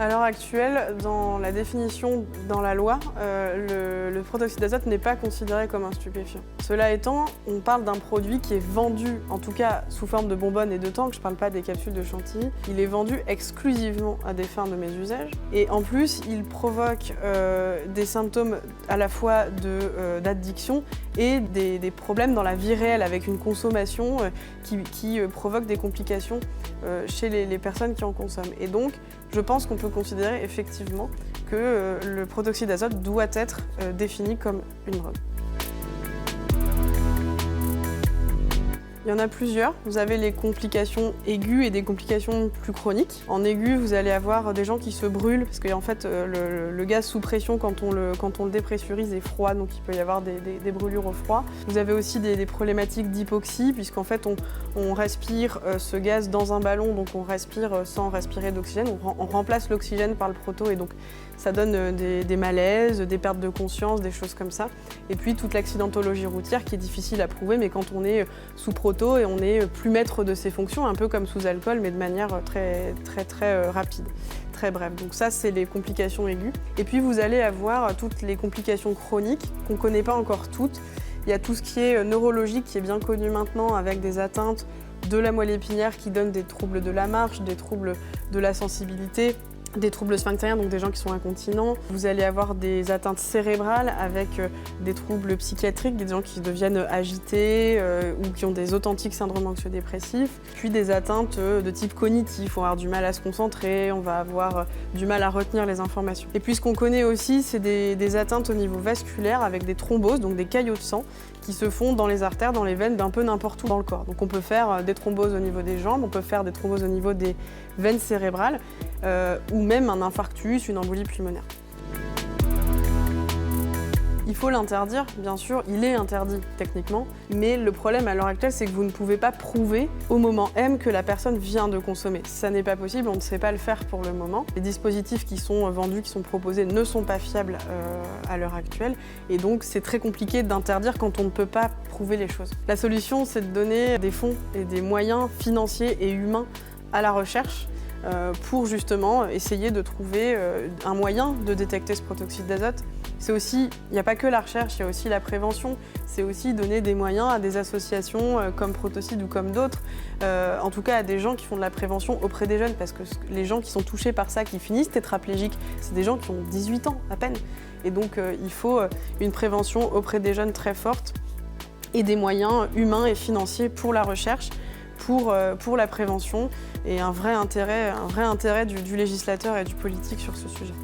À l'heure actuelle, dans la définition dans la loi, le protoxyde d'azote n'est pas considéré comme un stupéfiant. Cela étant, on parle d'un produit qui est vendu, en tout cas sous forme de bonbonnes et de tanks, je ne parle pas des capsules de chantilly, il est vendu exclusivement à des fins de mésusage. Et en plus, il provoque des symptômes à la fois d'addiction et des problèmes dans la vie réelle avec une consommation qui provoque des complications chez les personnes qui en consomment. Et donc, je pense qu'on peut considérer effectivement que le protoxyde d'azote doit être défini comme une drogue. Il y en a plusieurs. Vous avez les complications aiguës et des complications plus chroniques. En aigu, vous allez avoir des gens qui se brûlent parce qu'en fait, le gaz sous pression, quand on le dépressurise, est froid, donc il peut y avoir des brûlures au froid. Vous avez aussi des problématiques d'hypoxie, puisqu'en fait, on respire ce gaz dans un ballon, donc on respire sans respirer d'oxygène. On remplace l'oxygène par le proto et donc ça donne des malaises, des pertes de conscience, des choses comme ça. Et puis toute l'accidentologie routière qui est difficile à prouver, mais quand on est sous proto et on n'est plus maître de ses fonctions, un peu comme sous alcool, mais de manière très rapide, très brève. Donc ça, c'est les complications aiguës. Et puis vous allez avoir toutes les complications chroniques qu'on ne connaît pas encore toutes. Il y a tout ce qui est neurologique qui est bien connu maintenant avec des atteintes de la moelle épinière qui donnent des troubles de la marche, des troubles de la sensibilité, des troubles sphinctériens, donc des gens qui sont incontinents. Vous allez avoir des atteintes cérébrales avec des troubles psychiatriques, des gens qui deviennent agités ou qui ont des authentiques syndromes anxio-dépressifs. Puis des atteintes de type cognitif, on va avoir du mal à se concentrer, on va avoir du mal à retenir les informations. Et puis ce qu'on connaît aussi, c'est des atteintes au niveau vasculaire avec des thromboses, donc des caillots de sang, qui se font dans les artères, dans les veines, d'un peu n'importe où dans le corps. Donc on peut faire des thromboses au niveau des jambes, on peut faire des thromboses au niveau des veines cérébrales, ou même un infarctus, une embolie pulmonaire. Il faut l'interdire, bien sûr, il est interdit techniquement, mais le problème à l'heure actuelle, c'est que vous ne pouvez pas prouver au moment M que la personne vient de consommer. Ça n'est pas possible, on ne sait pas le faire pour le moment. Les dispositifs qui sont vendus, qui sont proposés, ne sont pas fiables à l'heure actuelle, et donc c'est très compliqué d'interdire quand on ne peut pas prouver les choses. La solution, c'est de donner des fonds et des moyens financiers et humains à la recherche, pour justement essayer de trouver un moyen de détecter ce protoxyde d'azote. C'est aussi, il n'y a pas que la recherche, il y a aussi la prévention. C'est aussi donner des moyens à des associations comme Protocide ou comme d'autres, en tout cas à des gens qui font de la prévention auprès des jeunes, parce que les gens qui sont touchés par ça, qui finissent tétraplégiques, c'est des gens qui ont 18 ans à peine. Et donc il faut une prévention auprès des jeunes très forte et des moyens humains et financiers pour la recherche, pour la prévention, et un vrai intérêt du législateur et du politique sur ce sujet.